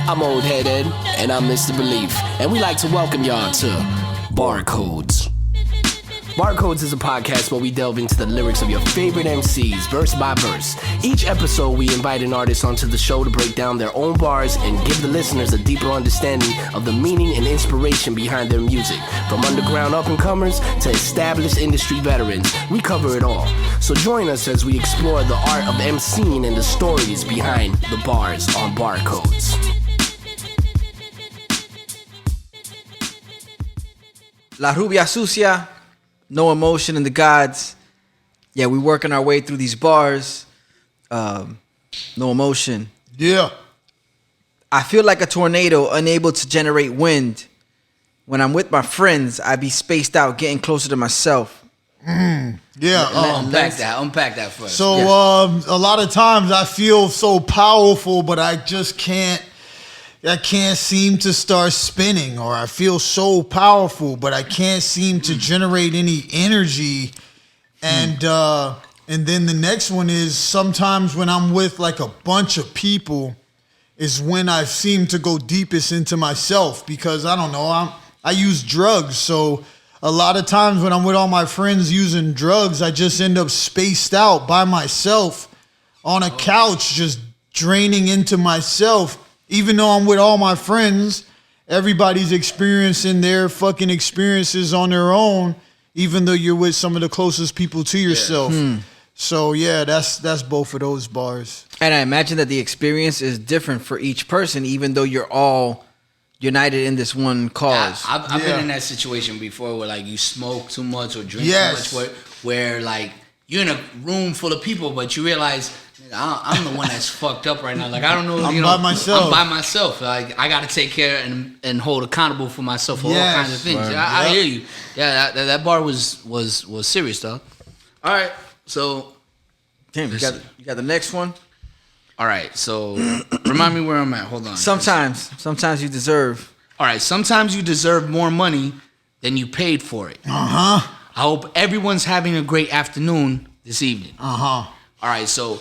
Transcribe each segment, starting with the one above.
I'm Olhead Ed and I'm Mr. Beleaf, and we like to welcome y'all to Barcodes. Barcodes is a podcast where we delve into the lyrics of your favorite MCs, verse by verse. Each episode, we invite an artist onto the show to break down their own bars and give the listeners a deeper understanding of the meaning and inspiration behind their music. From underground up-and-comers to established industry veterans, we cover it all. So join us as we explore the art of MCing and the stories behind the bars on Barcodes. La Rubia, Sucia, NoEmotion and the Gods. Yeah, we working our way through these bars. NoEmotion. Yeah. I feel like a tornado unable to generate wind. When I'm with my friends, I be spaced out, getting closer to myself. Yeah. Unpack that first. So a lot of times I feel so powerful, but I just can't seem to start spinning, or I feel so powerful, but I can't seem to generate any energy. And then the next one is sometimes when I'm with like a bunch of people is when I seem to go deepest into myself, because I don't know, I use drugs. So a lot of times when I'm with all my friends using drugs, I just end up spaced out by myself on a couch, just draining into myself. Even though I'm with all my friends, everybody's experiencing their fucking experiences on their own, even though you're with some of the closest people to yourself. So yeah, that's both of those bars. And I imagine that the experience is different for each person, even though you're all united in this one cause. I've been in that situation before where like you smoke too much or drink too much, where like you're in a room full of people, but you realize, I'm the one that's fucked up right now. Like, I don't know. I'm by myself. Like, I got to take care and hold accountable for myself for all kinds of things. I hear you. Yeah, that bar was serious, though. All right, so. Damn, you got the next one? All right, so remind me where I'm at. Hold on. Sometimes you deserve. All right, sometimes you deserve more money than you paid for it. I hope everyone's having a great afternoon this evening. All right, so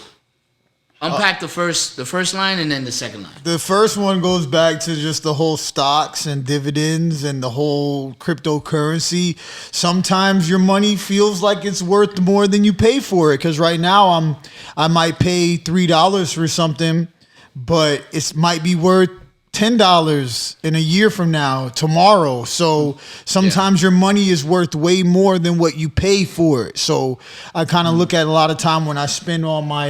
unpack the first line and then the second line. The first one goes back to just the whole stocks and dividends and the whole cryptocurrency. Sometimes your money feels like it's worth more than you pay for it. Because right now I might pay $3 for something, but it might be worth $10 in a year from now, tomorrow. So sometimes your money is worth way more than what you pay for it. So I kind of look at a lot of time when I spend all my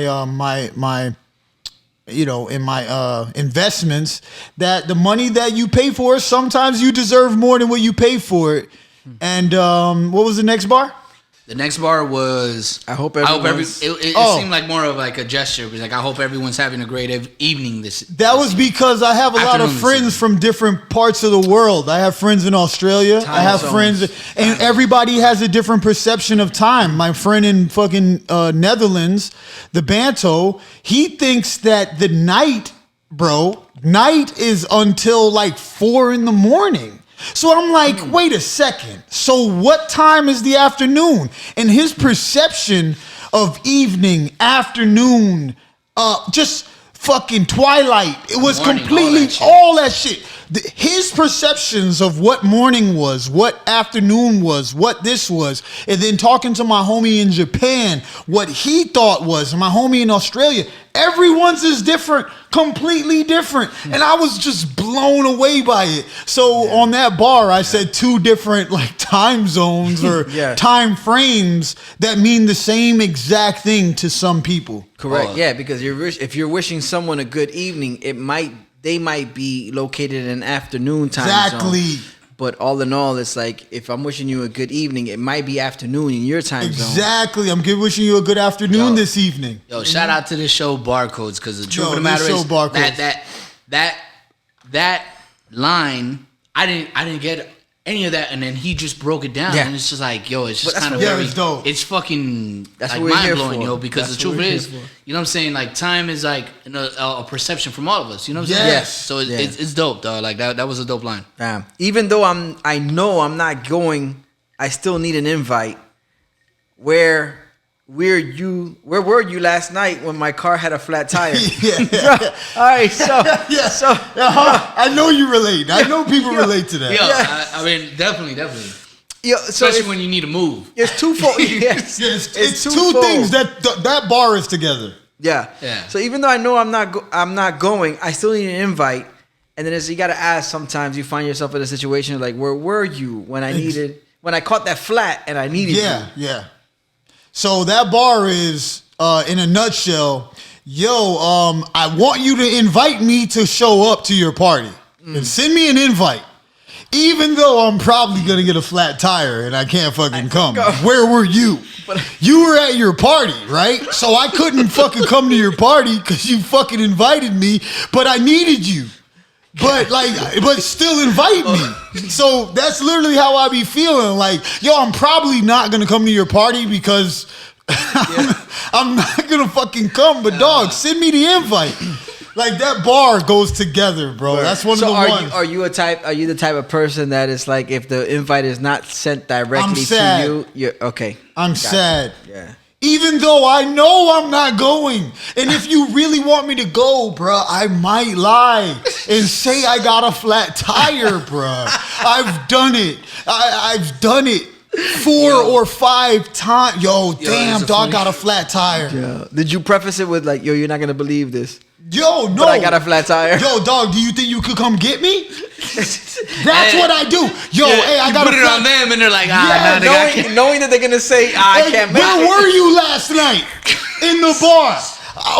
investments, that the money that you pay for, sometimes you deserve more than what you pay for it. And what was the next bar? The next bar was it seemed like more of like a gesture. It was like, I hope everyone's having a great evening That was because I have a lot of friends from different parts of the world. I have friends in Australia. I have friends, and everybody has a different perception of time. My friend in fucking Netherlands, the Banto, he thinks that the night is until like 4 a.m. So I'm like, wait a second. So what time is the afternoon? And his perception of evening, afternoon, just fucking twilight, it was morning, completely all that shit. His perceptions of what morning was, what afternoon was, what this was, and then talking to my homie in Japan, what he thought was, my homie in Australia, everyone's is different, completely different. And I was just blown away by it. So on that bar, I said 2 different like time zones or time frames that mean the same exact thing to some people. Correct. Yeah, because if you're wishing someone a good evening, they might be located in an afternoon time zone. But all in all, it's like, if I'm wishing you a good evening, it might be afternoon in your time zone. Exactly. I'm wishing you a good afternoon this evening. Yo, shout out to the show Barcodes, because the truth of the matter is that line, I didn't get any of that, and then he just broke it down, and it's just like, yo, it's just kind of very, it's fucking like mind blowing, yo, because the truth is, you know what I'm saying, like time is like a perception from all of us, you know what I'm saying? Yes. So it's dope, dog. Like that was a dope line. Even though I know I'm not going, I still need an invite. Where where were you last night when my car had a flat tire? Yeah. All right, so I know you relate. I know people relate to that. Yeah, I mean, definitely. Yeah, so especially when you need to move. It's twofold. Yes, it's two things that bar is together. Yeah. So even though I know I'm not going, I still need an invite. And then you got to ask. Sometimes you find yourself in a situation like, where were you when I caught that flat and I needed you? Yeah. So that bar is, in a nutshell, I want you to invite me to show up to your party and send me an invite. Even though I'm probably going to get a flat tire and I can't fucking come. Where were you? You were at your party, right? So I couldn't fucking come to your party because you fucking invited me, but I needed you. But still invite me. So that's literally how I be feeling. Like, I'm probably not going to come to your party because I'm not going to fucking come. But dog, send me the invite. Like, that bar goes together, bro. That's one of the ones. Are you the type of person that is like, if the invite is not sent directly to you, you're okay? I'm sad. Yeah. Even though I know I'm not going. And if you really want me to go, bro, I might lie and say I got a flat tire, bro. I've done it. I've done it 4 or 5 times. Damn, dog got a flat tire. Yeah. Did you preface it with like, you're not going to believe this? No. But I got a flat tire. Dog, do you think you could come get me? That's what I do. I got to put it on them and they're like, knowing that they're going to say, I can't make it. Where were you last night in the bar?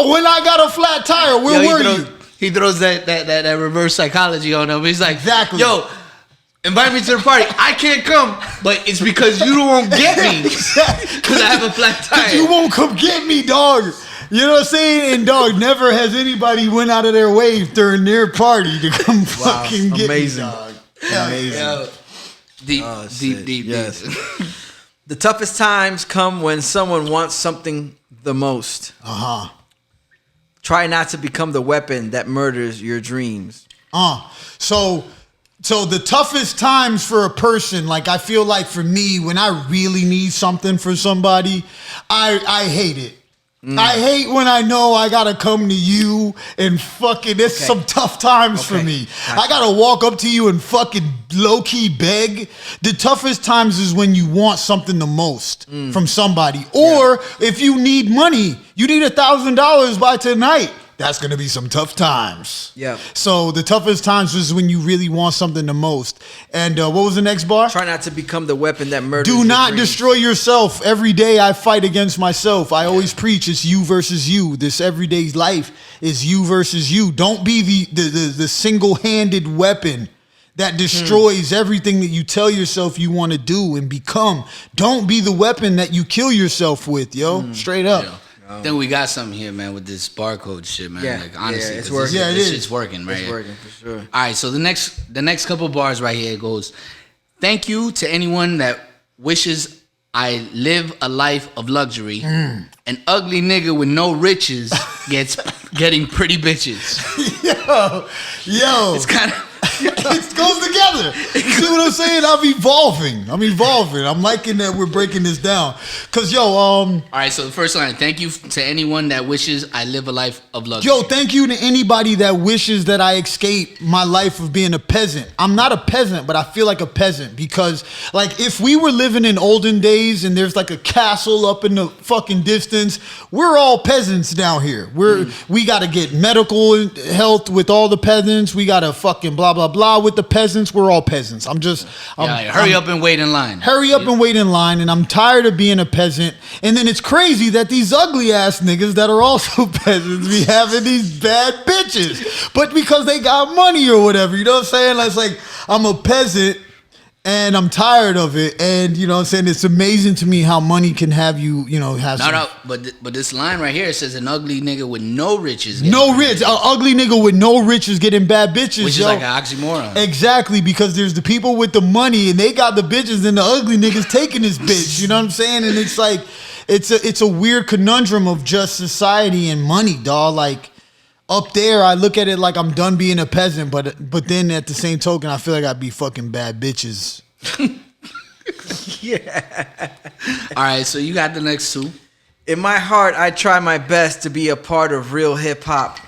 When I got a flat tire, where were you? He throws that reverse psychology on them. He's like, exactly. Invite me to the party. I can't come, but it's because you won't get me. Because I have a flat tire. You won't come get me, dog. You know what I'm saying? And dog, never has anybody went out of their way during their party to come fucking get me, dog. Amazing. Deep. Yes. The toughest times come when someone wants something the most. Try not to become the weapon that murders your dreams. So the toughest times for a person, like I feel like for me, when I really need something for somebody, I hate it. I hate when I know I gotta come to you and fucking, it's some tough times for me. I gotta walk up to you and fucking low-key beg. The toughest times is when you want something the most from somebody. Or if you need money, you need $1,000 by tonight. That's going to be some tough times. Yeah. So the toughest times is when you really want something the most. And what was the next bar? Try not to become the weapon that murders Do not dreams. destroy yourself. Every day I fight against myself. I always preach it's you versus you. This everyday life is you versus you. Don't be the single-handed weapon that destroys everything that you tell yourself you want to do and become. Don't be the weapon that you kill yourself with, Straight up. Yeah. I think we got something here, man, with this barcode shit, man. Yeah, like, honestly, it's working. This shit's working, right? It's working for sure. All right, so the next couple bars right here goes, thank you to anyone that wishes I live a life of luxury. An ugly nigga with no riches getting pretty bitches. Yo. It's kind of... It goes together. You see what I'm saying? I'm evolving. I'm liking that we're breaking this down. Cause all right, so the first line, thank you to anyone that wishes I live a life of luxury. Thank you to anybody that wishes that I escape my life of being a peasant. I'm not a peasant, but I feel like a peasant because like if we were living in olden days and there's like a castle up in the fucking distance, we're all peasants down here. We gotta get medical health with all the peasants. We gotta fucking blah blah blah with the peasants. We're all peasants. Hurry up and wait in line. Hurry up and wait in line. And I'm tired of being a peasant. And then it's crazy that these ugly ass niggas that are also peasants be having these bad bitches, but because they got money or whatever. You know what I'm saying? It's like I'm a peasant and I'm tired of it. And you know what I'm saying? It's amazing to me how money can have you, have but this line right here, it says an ugly nigga with no riches. An ugly nigga with no riches getting bad bitches. Which is like an oxymoron. Exactly, because there's the people with the money and they got the bitches and the ugly niggas taking this bitch. You know what I'm saying? And it's like, it's a weird conundrum of just society and money, dawg. Like, up there, I look at it like I'm done being a peasant, but then at the same token, I feel like I'd be fucking bad bitches. Yeah. All right, so you got the next two. In my heart, I try my best to be a part of real hip hop.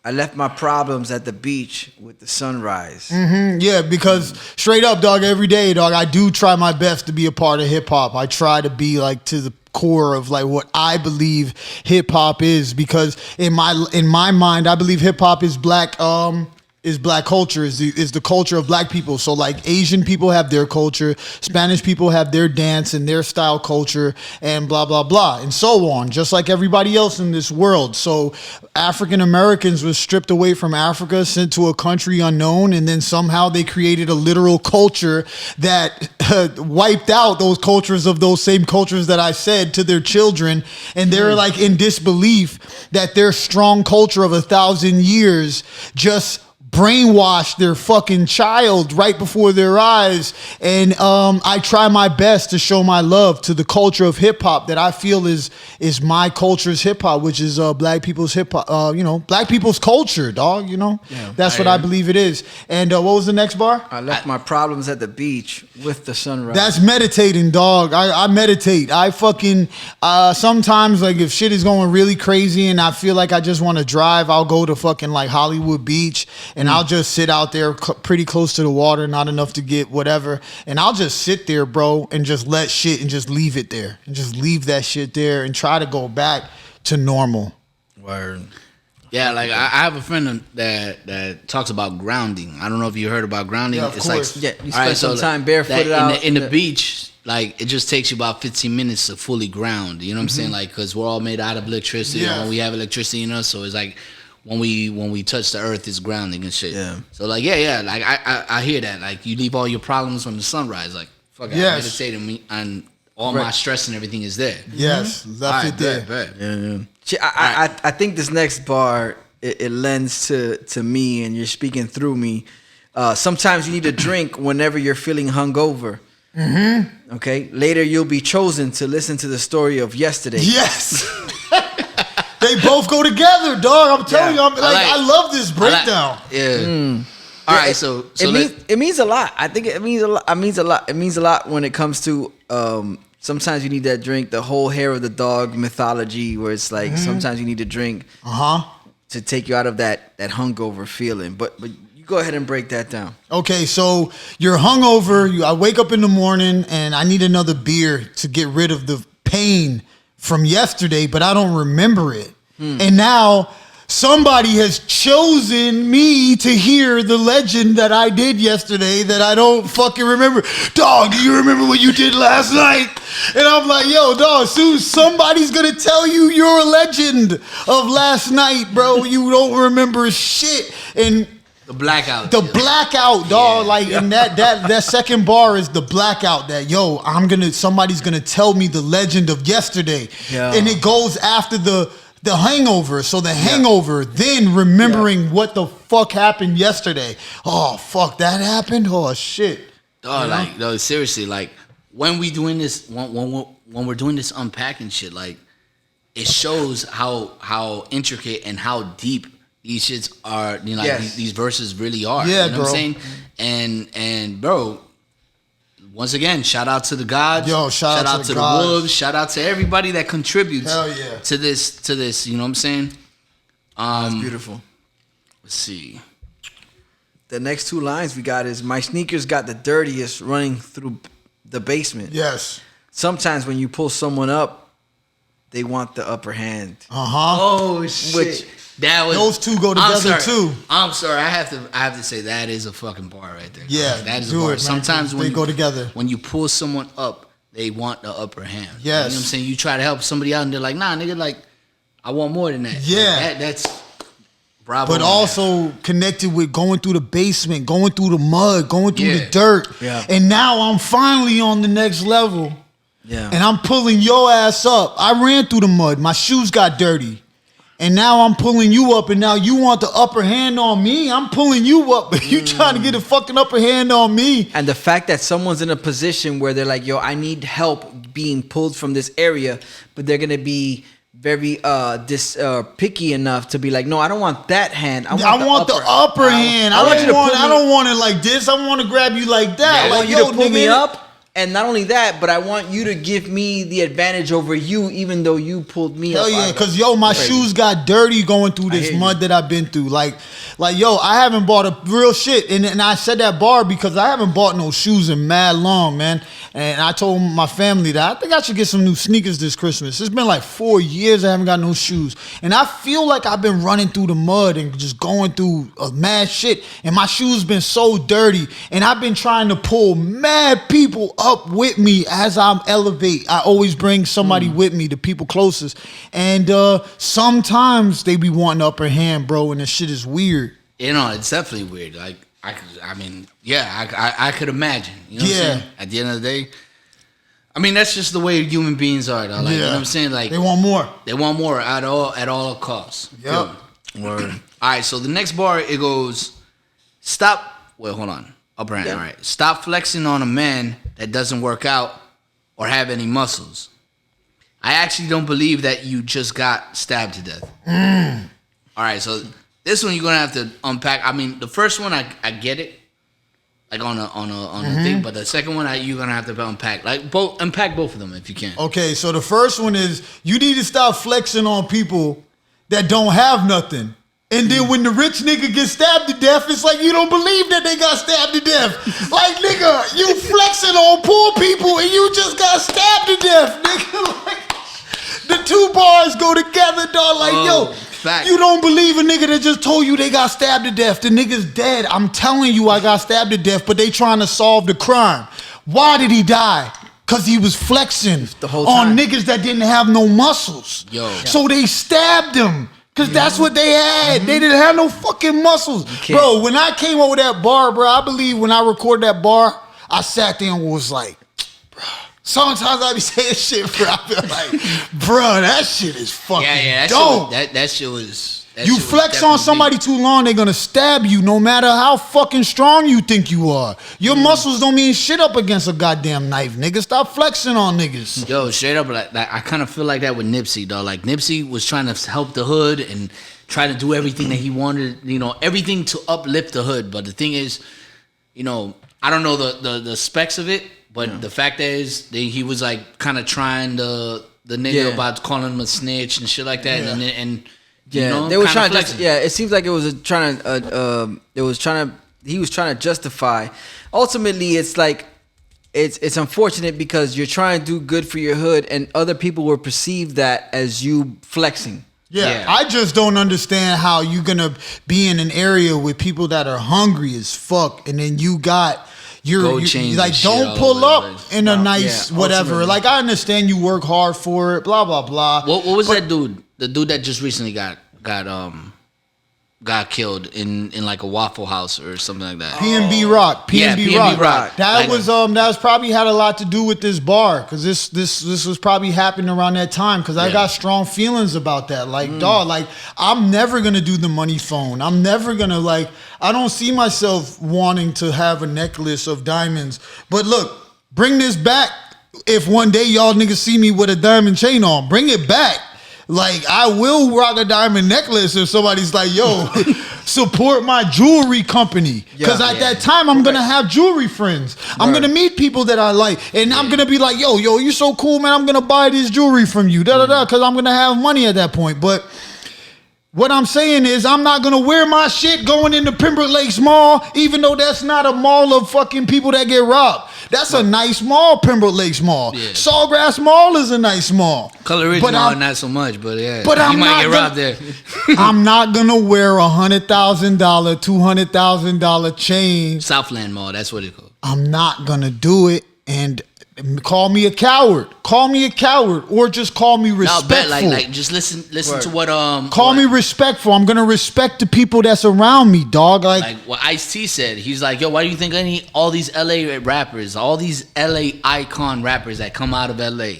I left my problems at the beach with the sunrise. Yeah, because straight up, dog, every day, dog, I do try my best to be a part of hip hop. I try to be like to the core of like what I believe hip hop is, because in my mind, I believe hip hop is black culture, is the culture of black people. So like Asian people have their culture, Spanish people have their dance and their style culture, and blah blah blah and so on, just like everybody else in this world. So African Americans were stripped away from Africa, sent to a country unknown, and then somehow they created a literal culture that wiped out those cultures of those same cultures that I said to their children, and they're like in disbelief that their strong culture of 1,000 years just brainwash their fucking child right before their eyes. And I try my best to show my love to the culture of hip hop that I feel is my culture's hip hop, which is black people's hip hop, black people's culture, dog, that's what I believe it is. And what was the next bar? I left my problems at the beach with the sunrise. That's meditating, dog. I meditate. I fucking sometimes, like, if shit is going really crazy and I feel like I just want to drive, I'll go to fucking like Hollywood Beach and I'll just sit out there pretty close to the water, not enough to get whatever. And I'll just sit there, bro, and just let shit and just leave it there. And just leave that shit there and try to go back to normal. Word. Yeah, like I have a friend that talks about grounding. I don't know if you heard about grounding. Yeah, of course. You spend some time barefooted out in the beach. Like, it just takes you about 15 minutes to fully ground. You know what I'm saying? Like, because we're all made out of electricity. Yeah. We have electricity in us, so it's like, when we touch the earth, it's grounding and shit. Yeah. So like like I hear that. Like, you leave all your problems from the sunrise. Like, fuck it, I meditate and all my stress and everything is there. Yes, left it there. Bet. Yeah. See, I think this next bar it lends to me, and you're speaking through me. Sometimes you need a drink whenever you're feeling hungover. Mm-hmm. Okay. Later, you'll be chosen to listen to the story of yesterday. Yes. They both go together, dog. I'm telling you, I love this breakdown. All right, so it means a lot. I think it means a lot. It means a lot. It means a lot when it comes to sometimes you need that drink, the whole hair of the dog mythology, where it's like sometimes you need a drink to take you out of that hungover feeling. But you go ahead and break that down. Okay, so you're hungover. I wake up in the morning and I need another beer to get rid of the pain from yesterday, but I don't remember it. And now somebody has chosen me to hear the legend that I did yesterday that I don't fucking remember. Dog, do you remember what you did last night? And I'm like, yo, dog, soon somebody's gonna tell you your legend of last night, bro. You don't remember shit. And the blackout. Blackout, dog. And that second bar is the blackout that, yo, somebody's gonna tell me the legend of yesterday. Yeah. And it goes after the hangover. So the hangover, then remembering what the fuck happened yesterday. Oh, fuck, that happened? Oh, shit. Oh, seriously, like, when we doing this, when we're doing this unpacking shit, like, it shows how intricate and how deep these shits are, these verses really are. Yeah, you know what I'm saying? And bro, once again, shout out to the gods. Yo, shout out to the wolves. Shout out to everybody that contributes Hell yeah. to this, you know what I'm saying? That's beautiful. Let's see. The next two lines we got is, my sneakers got the dirtiest running through the basement. Yes. Sometimes when you pull someone up, they want the upper hand. Oh shit. Those two go together too. I'm sorry. I have to say that is a fucking bar right there. Yeah, that is a bar. Sometimes when they go together. When you pull someone up, they want the upper hand. Yes. You know what I'm saying? You try to help somebody out and they're like, nah, nigga, like, I want more than that. Yeah. Like, that's bravo. But also connected with going through the basement, going through the mud, going through the dirt. Yeah. And now I'm finally on the next level. Yeah. And I'm pulling your ass up. I ran through the mud. My shoes got dirty. And now I'm pulling you up, and now you want the upper hand on me. I'm pulling you up, but you trying to get a fucking upper hand on me. And the fact that someone's in a position where they're like, yo, I need help being pulled from this area, but they're gonna be very picky enough to be like, no, I don't want that hand. I want the upper hand. I don't want it like this. I want to grab you like that. I like, want you to pull me up. And not only that, but I want you to give me the advantage over you, even though you pulled me up. Hell yeah, because, my shoes got dirty going through this mud that I've been through. Like, I haven't bought a real shit. And I said that bar because I haven't bought no shoes in mad long, man. And I told my family that I think I should get some new sneakers this Christmas. It's been like 4 years I haven't got no shoes. And I feel like I've been running through the mud and just going through mad shit. And my shoes been so dirty. And I've been trying to pull mad people up with me as I elevate. I always bring somebody with me, the people closest. And sometimes they be wanting upper hand, bro, and the shit is weird. It's definitely weird. Like, I could imagine. You know what I'm saying? At the end of the day, that's just the way human beings are, though. Like, you know what I'm saying? Like, they want more. They want more at all costs. Yep. All right, so the next bar, it goes, stop. Wait, hold on. Upper hand. All right. Stop flexing on a man that doesn't work out or have any muscles. I actually don't believe that you just got stabbed to death. All right, so this one you're gonna have to unpack. The first one I get it, like on a thing, but the second one you're gonna have to unpack. Like unpack both of them if you can. Okay, so the first one is you need to stop flexing on people that don't have nothing. And then when the rich nigga gets stabbed to death, it's like you don't believe that they got stabbed to death. Like, nigga, you flexing on poor people and you just got stabbed to death, nigga. Like, the two bars go together, dog. Like, fact. You don't believe a nigga that just told you they got stabbed to death. The nigga's dead. I'm telling you I got stabbed to death, but they trying to solve the crime. Why did he die? Because he was flexing the whole time on niggas that didn't have no muscles. So they stabbed him. Because that's what they had. They didn't have no fucking muscles. Bro, when I came up with that bar, bro, I believe when I recorded that bar, I sat there and was like, bro. Sometimes I be saying shit, bro. I feel like, bro, that shit is fucking dope. That shit was... You flex on somebody too long, they're gonna stab you no matter how fucking strong you think you are. Your muscles don't mean shit up against a goddamn knife, nigga. Stop flexing on niggas. Yo, straight up, like I kind of feel like that with Nipsey, dog. Like, Nipsey was trying to help the hood and try to do everything that he wanted, everything to uplift the hood. But the thing is, I don't know the specs of it, but the fact is he was like kind of trying the nigga about calling him a snitch and shit like that, and they were trying to. It seems like it was he was trying to justify. Ultimately, it's like it's unfortunate because you're trying to do good for your hood, and other people will perceive that as you flexing. Yeah, I just don't understand how you're gonna be in an area with people that are hungry as fuck, and then you got. You're like, don't pull up in a nice whatever. Ultimately. Like, I understand you work hard for it, blah blah blah. What was that dude? The dude that just recently got killed in like a Waffle House or something like that. P&B Rock. P&B Rock. That was probably had a lot to do with this bar, because this was probably happening around that time, because I got strong feelings about that. Like, dog, like, I'm never gonna do the money phone. I'm never gonna, like, I don't see myself wanting to have a necklace of diamonds. But look, bring this back. If one day y'all niggas see me with a diamond chain on, bring it back. Like, I will rock a diamond necklace if somebody's like, yo, support my jewelry company. Because at that time, I'm going to have jewelry friends. I'm going to meet people that I like. And I'm going to be like, yo, you're so cool, man. I'm going to buy this jewelry from you. Because I'm going to have money at that point. But what I'm saying is, I'm not going to wear my shit going into Pembroke Lakes Mall, even though that's not a mall of fucking people that get robbed. That's a nice mall, Pembroke Lakes Mall. Yeah. Sawgrass Mall is a nice mall. Color Ridge Mall, not so much, but yeah. But you might get robbed there. I'm not going to wear $100,000, $200,000 chain. Southland Mall, that's what it's called. I'm not going to do it, and call me a coward. Call me a coward, or just call me respectful. No, like just listen to what Call me respectful. I'm gonna respect the people that's around me, dog. Like what Ice-T said. He's like, yo, why do you think all these LA rappers, all these LA icon rappers that come out of LA,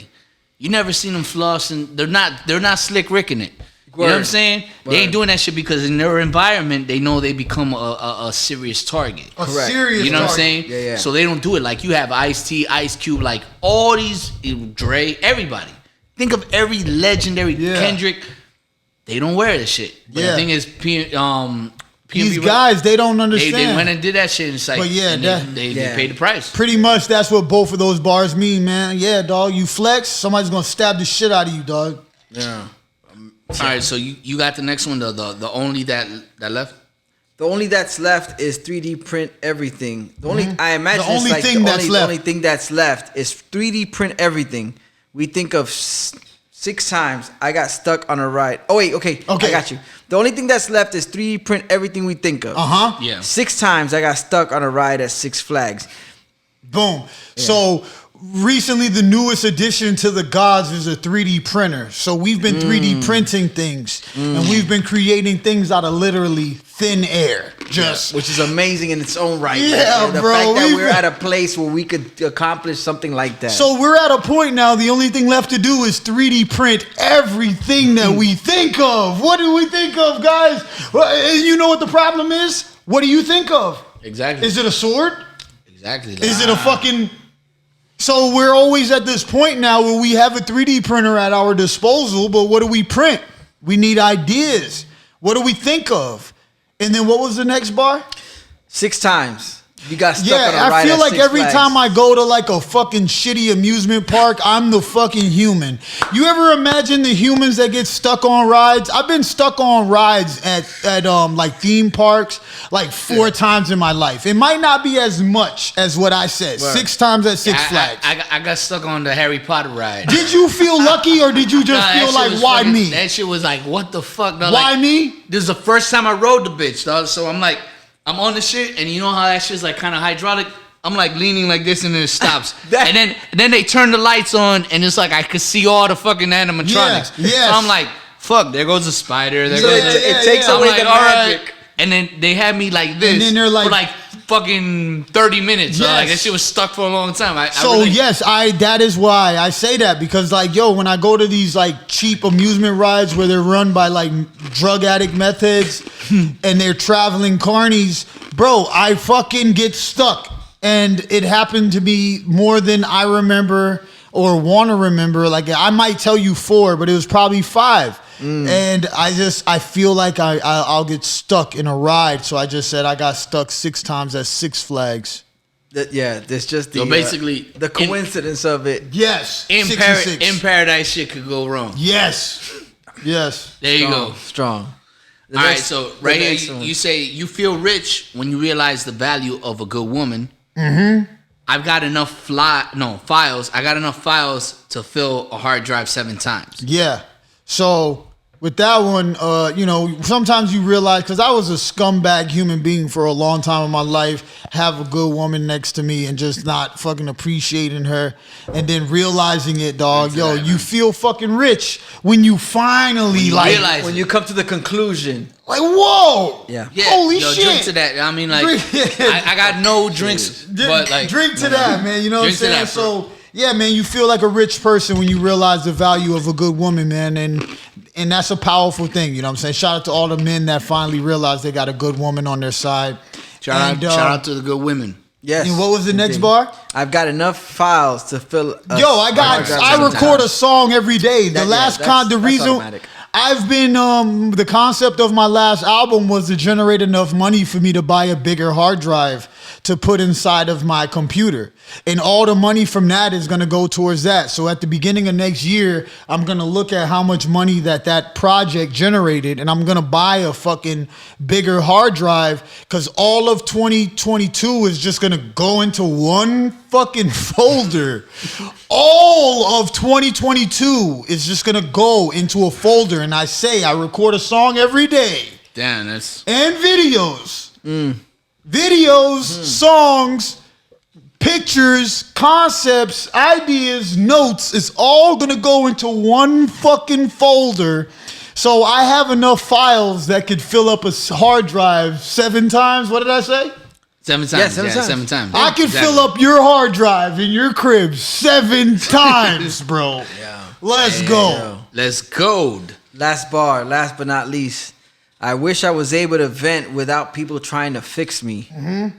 you never seen them flossing? They're not slick ricking it. You know what I'm saying? They ain't doing that shit because in their environment, they know they become a serious target. Serious You know target. what I'm saying? Yeah. So they don't do it. Like, you have Ice-T, Ice Cube, like all these, Dre, everybody. Think of every legendary Kendrick. They don't wear this shit. But the thing is, These guys, they don't understand. They went and did that shit. And it's like, but yeah, they paid the price. Pretty much, that's what both of those bars mean, man. Yeah, dog. You flex, somebody's gonna stab the shit out of you, dog. Yeah. All right, so you got the next one, the only that left. The only that's left is 3D print everything. The only I imagine the only it's like thing the only thing that's left is 3D print everything. We think of 6 times I got stuck on a ride. Oh wait, okay, I got you. The only thing that's left is 3D print everything we think of. Yeah. 6 times I got stuck on a ride at Six Flags. Boom. Yeah. So recently, the newest addition to the gods is a 3D printer. So we've been 3D printing things, and we've been creating things out of literally thin air. Which is amazing in its own right. Yeah, the bro. fact that we're at a place where we could accomplish something like that. So we're at a point now, the only thing left to do is 3D print everything that we think of. What do we think of, guys? And you know what the problem is? What do you think of? Exactly. Is it a sword? Exactly. Is it a fucking... So we're always at this point now where we have a 3D printer at our disposal, but what do we print? We need ideas. What do we think of? And then what was the next bar? 6 times. You got stuck on a ride. I feel like Six every Flags. time I go to like a fucking shitty amusement park, I'm the fucking human. You ever imagine the humans that get stuck on rides? I've been stuck on rides at like theme parks like 4 times in my life. It might not be as much as what I said. Right. 6 times at Six Flags. I got stuck on the Harry Potter ride. Did you feel lucky or did you just feel like, why funny. me? That shit was like, what the fuck? Dog? Why like, me? This is the first time I rode the bitch, dog. So I'm like, I'm on the shit, and you know how that shit's like kind of hydraulic? I'm like leaning like this, and then it stops. and then they turn the lights on, and it's like I could see all the fucking animatronics. Yeah, so I'm like, fuck, there goes the spider. It takes away the magic. Right. And then they had me like this And then they're like, for like fucking 30 minutes. Yes. So like that shit was stuck for a long time. That is why I say that, because like, yo, when I go to these like cheap amusement rides where they're run by like drug addict meth heads and they're traveling carnies, bro, I fucking get stuck. And it happened to be more than I remember or want to remember. Like I might tell you 4, but it was probably 5. And I feel like I'll get stuck in a ride. So I just said I got stuck 6 times at Six Flags. There's just the basically the coincidence of it. Yes. In paradise, shit could go wrong. Yes. There you go. Strong. All right, so right here you say you feel rich when you realize the value of a good woman. Mm-hmm. I've got enough files. I got enough files to fill a hard drive 7 times. Yeah. So with that one, sometimes you realize, because I was a scumbag human being for a long time in my life, have a good woman next to me and just not fucking appreciating her, and then realizing it, dog. Yo, you feel fucking rich when you finally realize when you come to the conclusion. Like, whoa! Yeah. Holy shit! Drink to that. I mean, like, I got no drinks, but like, drink to that, man. You know what I'm saying? So, yeah, man, you feel like a rich person when you realize the value of a good woman, man, and that's a powerful thing. You know what I'm saying? Shout out to all the men that finally realized they got a good woman on their side. Shout out to the good women. Yes. And what was the next bar? I've got enough files to fill. I record a song every day. The reason automatic. I've been the concept of my last album was to generate enough money for me to buy a bigger hard drive to put inside of my computer. And all the money from that is going to go towards that. So at the beginning of next year, I'm going to look at how much money that project generated, and I'm going to buy a fucking bigger hard drive, because all of 2022 is just going to go into one fucking folder. All of 2022 is just going to go into a folder. And I record a song every day. Damn, that's... And videos. Videos, songs, pictures, concepts, ideas, notes. It's all going to go into one fucking folder. So I have enough files that could fill up a hard drive 7 times. What did I say? 7 times. Yeah, 7 times. I could fill up your hard drive in your crib 7 times, bro. Yeah. Let's go. Let's go. Last bar, last but not least. I wish I was able to vent without people trying to fix me. Mm-hmm.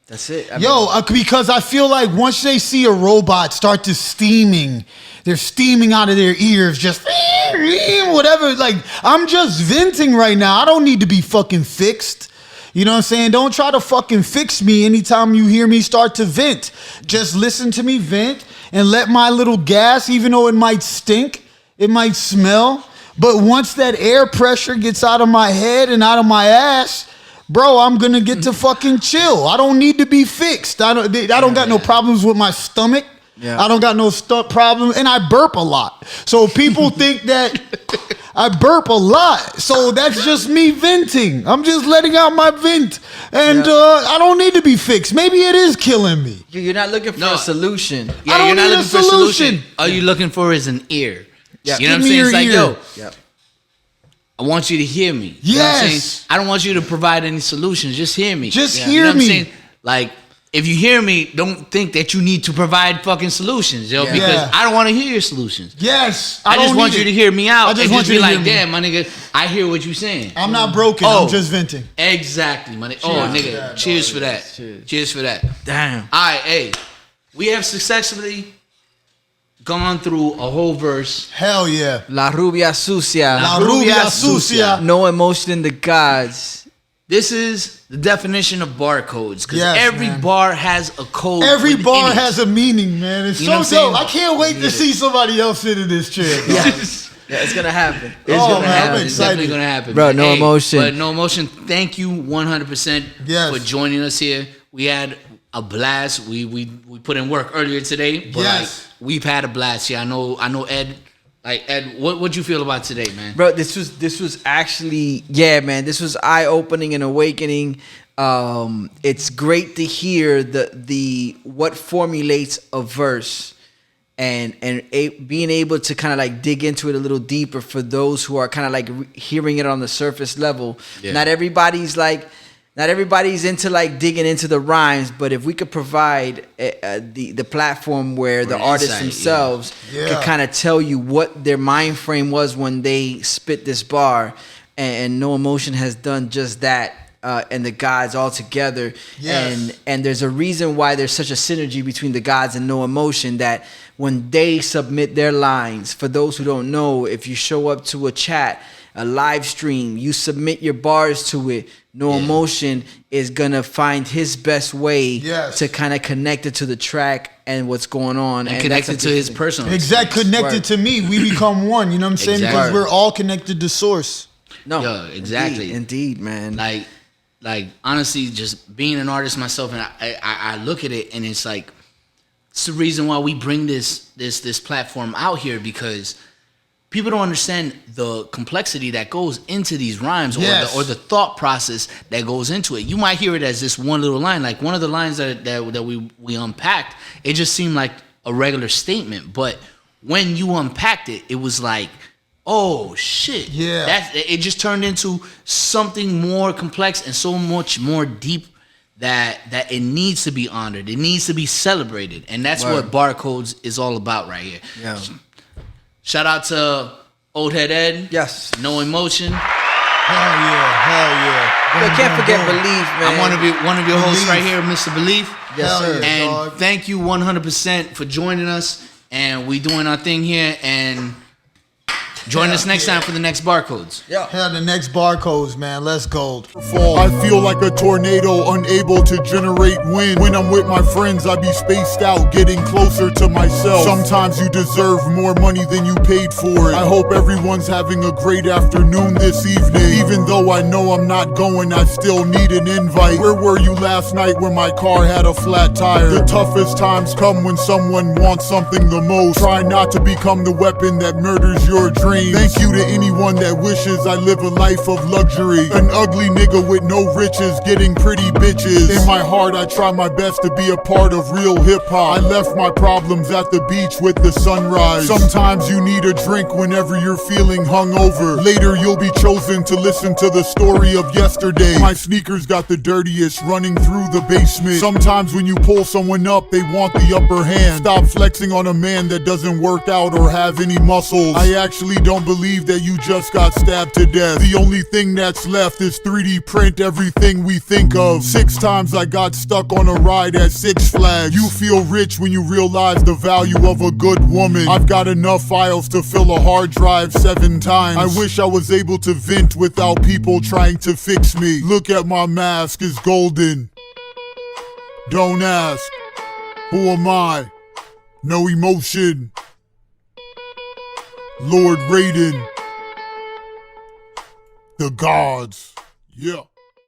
That's it. Because I feel like once they see a robot start to steaming, they're steaming out of their ears, just whatever. Like, I'm just venting right now. I don't need to be fucking fixed. You know what I'm saying? Don't try to fucking fix me anytime you hear me start to vent. Just listen to me vent and let my little gas, even though it might stink, it might smell, but once that air pressure gets out of my head and out of my ass, bro, I'm gonna get to fucking chill. I don't need to be fixed. I don't got no problems with my stomach. Yeah. I don't got no problem, and I burp a lot. So people think that I burp a lot. So that's just me venting. I'm just letting out my vent, and I don't need to be fixed. Maybe it is killing me. You're not looking for a solution. Yeah, you're not looking for a solution. All you're looking for is an ear. Yeah. You know what I'm saying? It's like, yo, I want you to hear me. Yes. You know what I'm saying? I don't want you to provide any solutions. Just hear me. Just hear me. You know what I'm saying? Like, if you hear me, don't think that you need to provide fucking solutions, yo, because I don't want to hear your solutions. Yes. I just want you to hear me out. I just want you to be like, damn, my nigga, I hear what you're saying. I'm not broken. I'm just venting. Exactly, my nigga. Oh, nigga, cheers for that. Cheers for that. Damn. All right, hey, we have successfully gone through a whole verse. Hell yeah. La Rubia Sucia. La Rubia Sucia. No emotion in the gods. This is the definition of barcodes, because every bar has a code. Every bar has a meaning, man. It's so dope. I can't wait to see somebody else sit in this chair. Yes. Yeah, it's gonna happen. It's gonna happen. It's definitely gonna happen, bro. No emotion. But NoEmotion, thank you 100% for joining us here. We had a blast. We put in work earlier today, but like, we've had a blast here. I know Ed. Like, Ed, what'd you feel about today, man? Bro, this was actually, man, this was eye-opening and awakening. It's great to hear the what formulates a verse and being able to kind of like dig into it a little deeper for those who are kind of like hearing it on the surface level. Yeah. Not everybody's into like digging into the rhymes, but if we could provide the platform where the artists themselves could kind of tell you what their mind frame was when they spit this bar, and NoEmotion has done just that, and the gods all together. Yes. And there's a reason why there's such a synergy between the gods and NoEmotion, that when they submit their lines, for those who don't know, if you show up to a chat, a live stream, you submit your bars to it, NoEmotion is gonna find his best way to kind of connect it to the track and what's going on, and connect it to his personal. Exactly, connected to me. We become one. You know what I'm saying? Because we're all connected to source. No, exactly. Indeed, man. Like honestly, just being an artist myself, and I look at it, and it's like, it's the reason why we bring this platform out here, because people don't understand the complexity that goes into these rhymes, or the thought process that goes into it. You might hear it as this one little line, like one of the lines that we unpacked. It just seemed like a regular statement, but when you unpacked it, it was like, oh shit! It just turned into something more complex and so much more deep that it needs to be honored. It needs to be celebrated, and that's what Barcodes is all about right here. Yeah. Shout out to Olhead Ed. Yes. NoEmotion. Hell yeah. You can't forget Beleaf, man. I'm one of your hosts right here, Mr. Beleaf. Yes, sir. And thank you 100% for joining us. And we doing our thing here. And join us next time for the next Barcodes. The next Barcodes, man. Let's go. I feel like a tornado, unable to generate wind. When I'm with my friends, I be spaced out, getting closer to myself. Sometimes you deserve more money than you paid for it. I hope everyone's having a great afternoon this evening. Even though I know I'm not going, I still need an invite. Where were you last night when my car had a flat tire? The toughest times come when someone wants something the most. Try not to become the weapon that murders your dreams. Thank you to anyone that wishes I live a life of luxury. An ugly nigga with no riches, getting pretty bitches. In my heart, I try my best to be a part of real hip-hop. I left my problems at the beach with the sunrise. Sometimes you need a drink whenever you're feeling hungover. Later, you'll be chosen to listen to the story of yesterday. My sneakers got the dirtiest running through the basement. Sometimes when you pull someone up, they want the upper hand. Stop flexing on a man that doesn't work out or have any muscles. I actually don't believe that you just got stabbed to death. The only thing that's left is 3D print everything we think of. 6 times I got stuck on a ride at Six Flags. You feel rich when you realize the value of a good woman. I've got enough files to fill a hard drive 7 times. I wish I was able to vent without people trying to fix me. Look at my mask, it's golden. Don't ask, who am I? NoEmotion. Lord Raiden. The gods. Yeah.